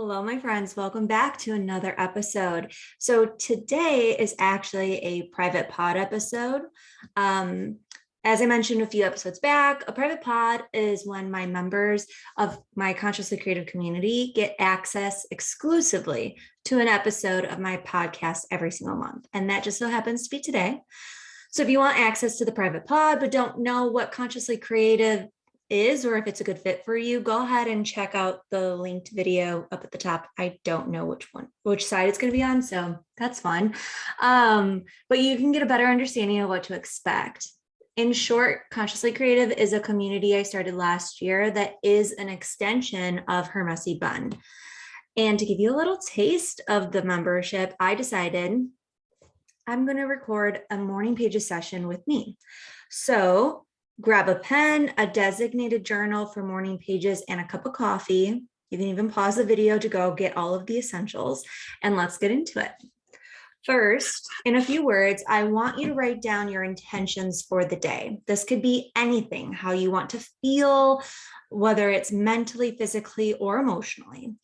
Hello, my friends. Welcome back to another episode. So today is actually a private pod episode. As I mentioned a few episodes back, a private pod is when my members of my Consciously Creative community get access exclusively to an episode of my podcast every single month. And that just so happens to be today. So if you want access to the private pod, but don't know what Consciously Creative is or if it's a good fit for you, go ahead and check out the linked video up at the top. I don't know which side it's going to be on, so that's fun. But you can get a better understanding of what to expect. In short, Consciously Creative is a community I started last year that is an extension of Her Messy Bun. And to give you a little taste of the membership, I decided I'm going to record a morning pages session with me. So grab a pen, a designated journal for morning pages, and a cup of coffee. You can even pause the video to go get all of the essentials, and let's get into it. First, in a few words, I want you to write down your intentions for the day. This could be anything, how you want to feel, whether it's mentally, physically, or emotionally.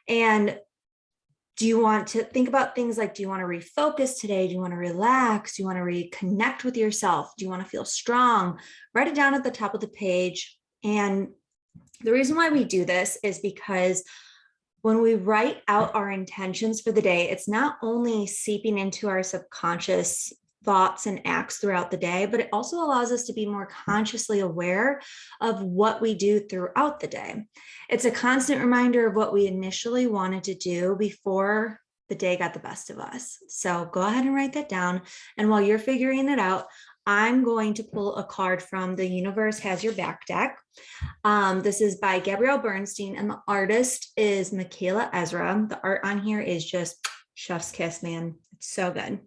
And do you want to think about things like, do you want to refocus today? Do you want to relax? Do you want to reconnect with yourself? Do you want to feel strong? Write it down at the top of the page. And the reason why we do this is because when we write out our intentions for the day, it's not only seeping into our subconscious thoughts and acts throughout the day, but it also allows us to be more consciously aware of what we do throughout the day. It's a constant reminder of what we initially wanted to do before the day got the best of us. So go ahead and write that down. And while you're figuring it out, I'm going to pull a card from the Universe Has Your Back deck. This is by Gabrielle Bernstein, and the artist is Michaela Ezra. The art on here is just chef's kiss, man. It's so good.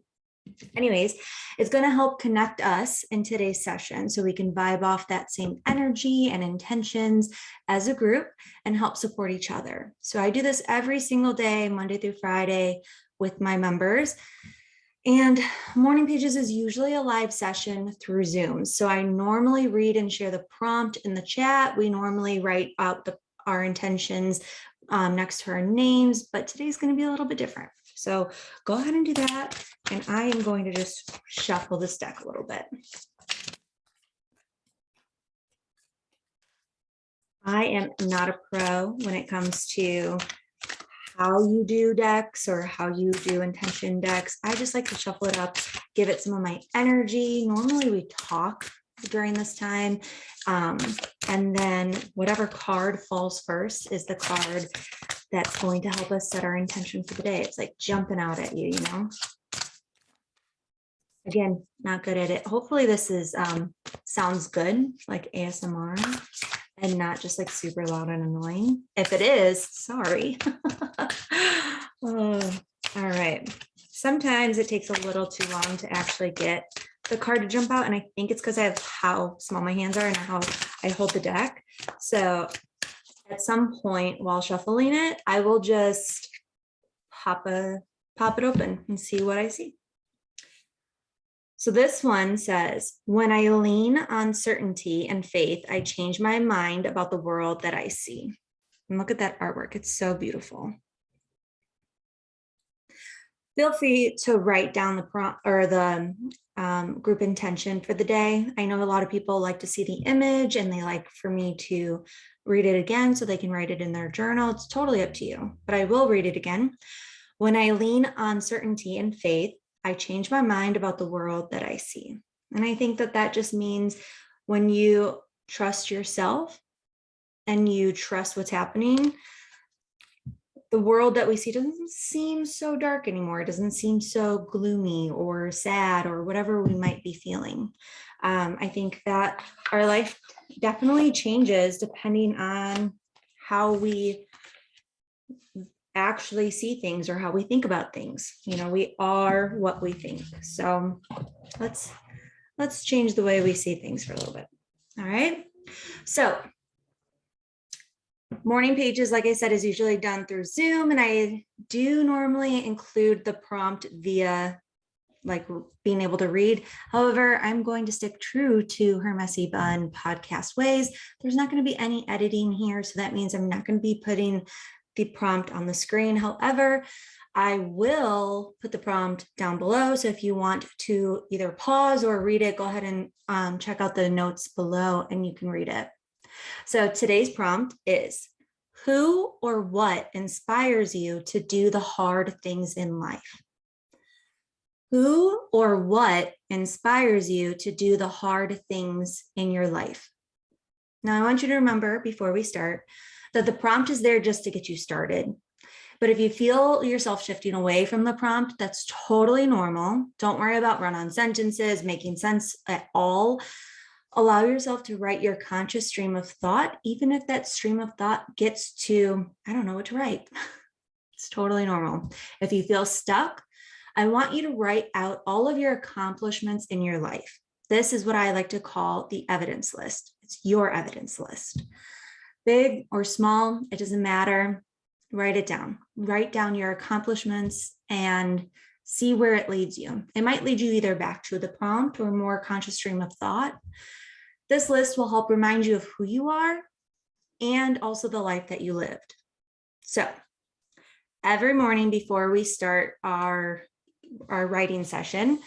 Anyways, it's going to help connect us in today's session so we can vibe off that same energy and intentions as a group and help support each other. So I do this every single day, Monday through Friday, with my members. And Morning Pages is usually a live session through Zoom. So I normally read and share the prompt in the chat. We normally write out our intentions next to our names, but today's going to be a little bit different. So go ahead and do that. And I am going to just shuffle this deck a little bit. I am not a pro when it comes to how you do decks or how you do intention decks. I just like to shuffle it up, give it some of my energy. Normally we talk during this time. And then whatever card falls first is the card that's going to help us set our intention for the day. It's like jumping out at you, you know? Again, not good at it. Hopefully this is sounds good, like ASMR, and not just like super loud and annoying. If it is, sorry. All right. Sometimes it takes a little too long to actually get the card to jump out, and I think it's because I have how small my hands are and how I hold the deck. So at some point while shuffling it, I will just pop it open and see what I see. So this one says, when I lean on certainty and faith, I change my mind about the world that I see. And look at that artwork. It's so beautiful. Feel free to write down the prompt or the group intention for the day. I know a lot of people like to see the image and they like for me to read it again so they can write it in their journal. It's totally up to you, but I will read it again. When I lean on certainty and faith, I change my mind about the world that I see. And I think that that just means when you trust yourself and you trust what's happening, the world that we see doesn't seem so dark anymore. It doesn't seem so gloomy or sad or whatever we might be feeling. I think that our life definitely changes depending on how we actually see things or how we think about things. You know, we are what we think. So let's change the way we see things for a little bit. All right. So Morning Pages, like I said, is usually done through Zoom, and I do normally include the prompt via like being able to read. However, I'm going to stick true to Her Messy Bun podcast ways. There's not going to be any editing here, so that means I'm not going to be putting the prompt on the screen. However, I will put the prompt down below. So if you want to either pause or read it, go ahead and check out the notes below and you can read it. So today's prompt is, who or what inspires you to do the hard things in life? Who or what inspires you to do the hard things in your life? Now, I want you to remember before we start that the prompt is there just to get you started. But if you feel yourself shifting away from the prompt, that's totally normal. Don't worry about run-on sentences, making sense at all. Allow yourself to write your conscious stream of thought, even if that stream of thought gets to, I don't know what to write. It's totally normal. If you feel stuck, I want you to write out all of your accomplishments in your life. This is what I like to call the evidence list. It's your evidence list. Big or small, it doesn't matter. Write it down. Write down your accomplishments and see where it leads you. It might lead you either back to the prompt or more conscious stream of thought. This list will help remind you of who you are and also the life that you lived. So every morning before we start our writing session,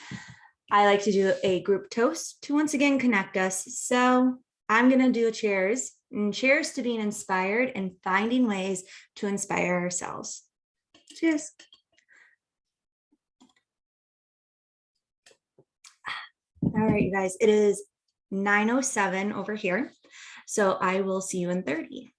I like to do a group toast to once again connect us. So I'm going to do a cheers, and cheers to being inspired and finding ways to inspire ourselves. Cheers. All right, you guys, it is 9:07 over here. So I will see you in 30.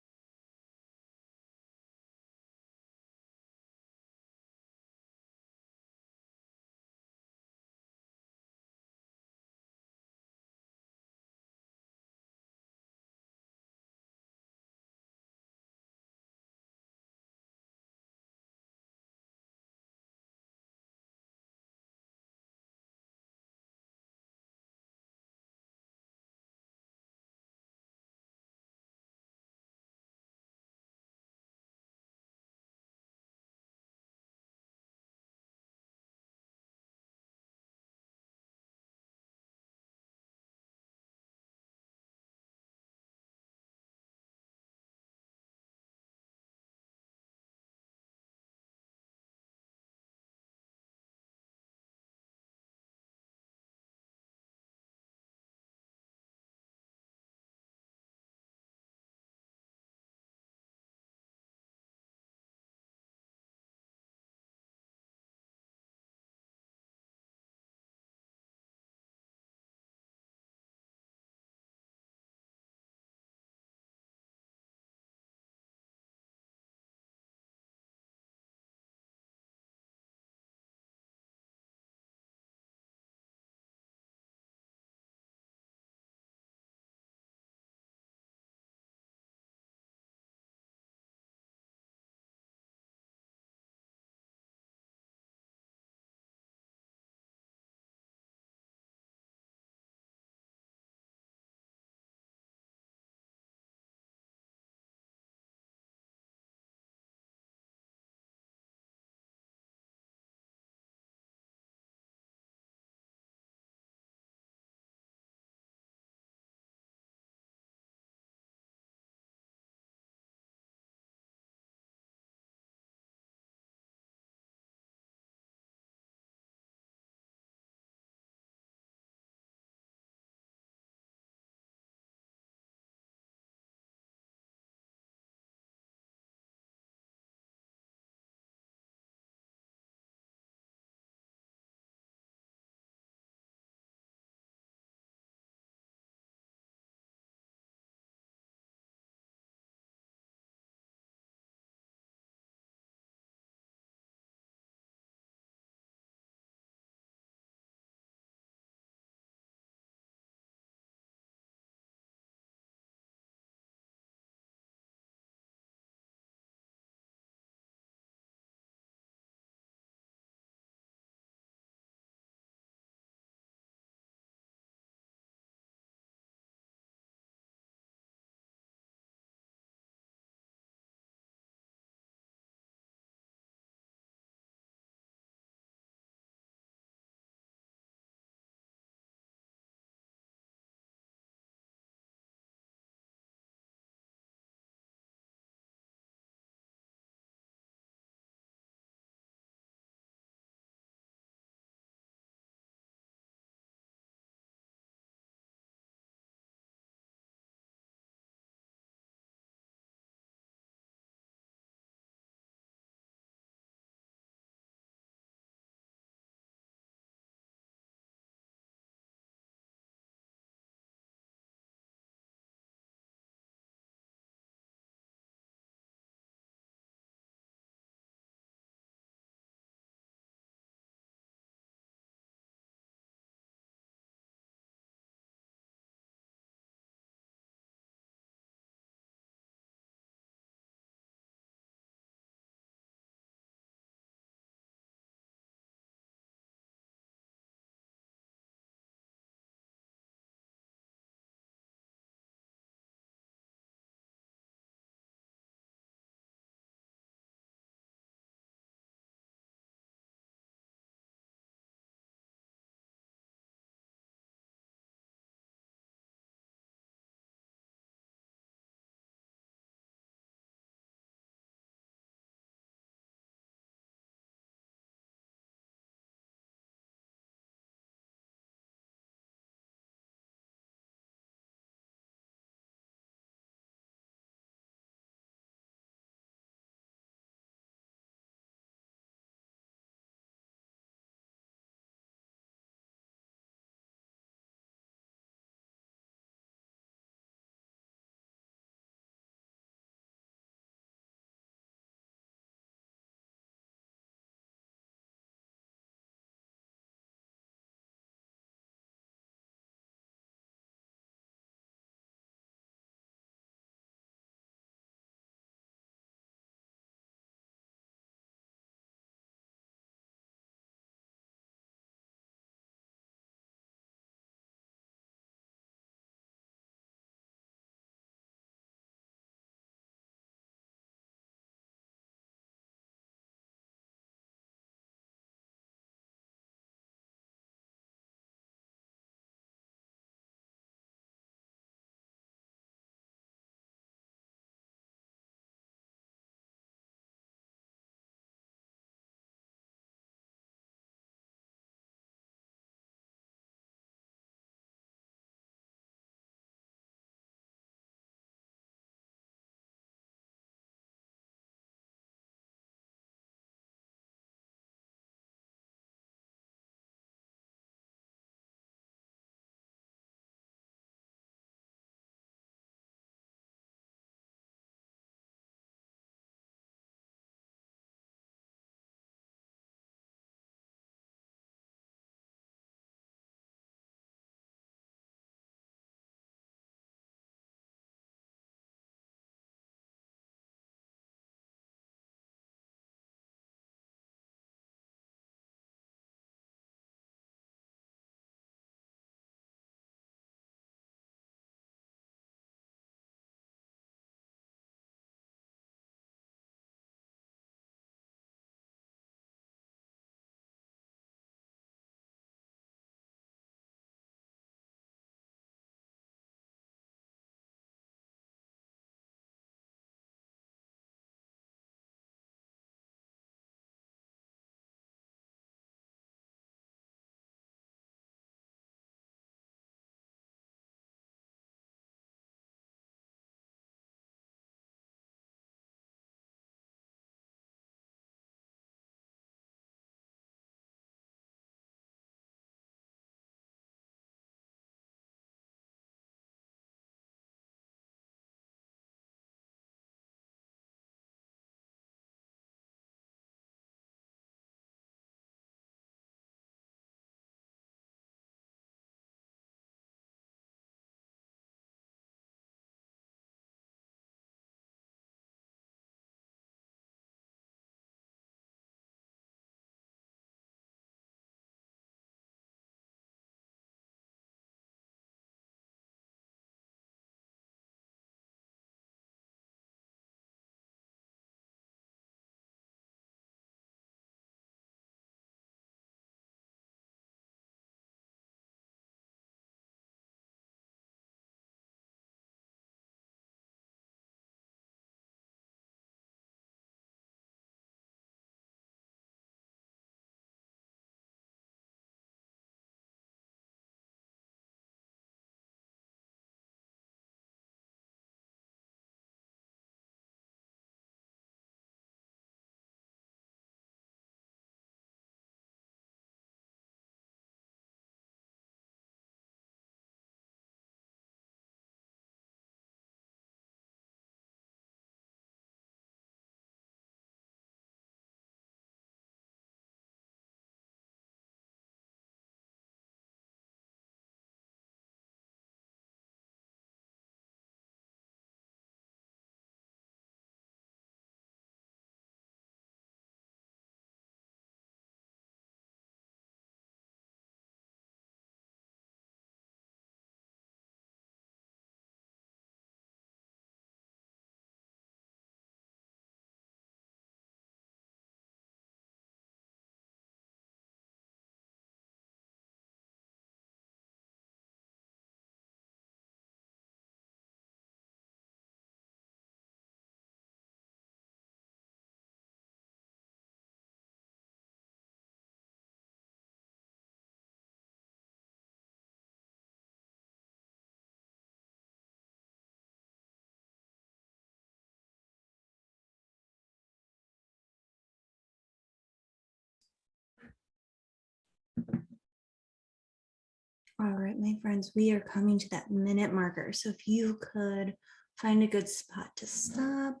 All right, my friends, we are coming to that minute marker. So if you could find a good spot to stop,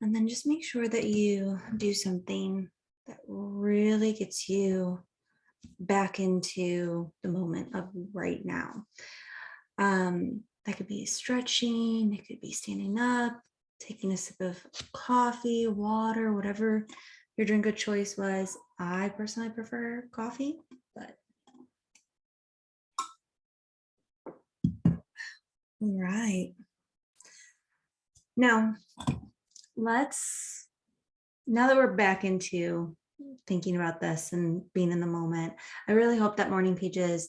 and then just make sure that you do something that really gets you back into the moment of right now. That could be stretching, it could be standing up, taking a sip of coffee, water, whatever your drink of choice was. I personally prefer coffee, but all right. Now, now that we're back into thinking about this and being in the moment, I really hope that morning pages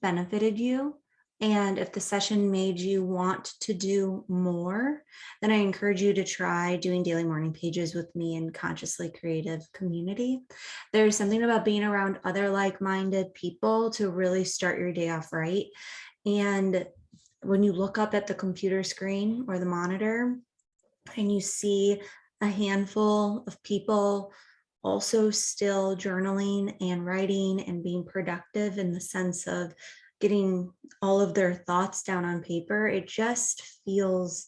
benefited you. And if the session made you want to do more, then I encourage you to try doing daily morning pages with me in Consciously Creative community. There's something about being around other like-minded people to really start your day off right. And when you look up at the computer screen or the monitor and you see a handful of people also still journaling and writing and being productive in the sense of getting all of their thoughts down on paper, it just feels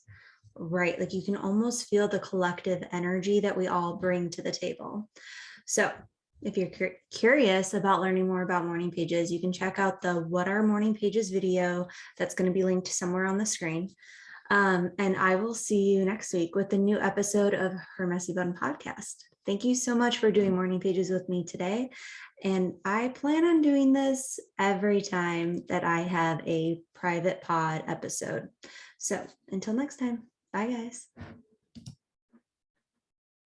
right. Like you can almost feel the collective energy that we all bring to the table. So if you're curious about learning more about morning pages, you can check out the What Are Morning Pages video that's going to be linked somewhere on the screen. And I will see you next week with a new episode of Her Messy Bun podcast. Thank you so much for doing morning pages with me today. And I plan on doing this every time that I have a private pod episode. So until next time, bye guys.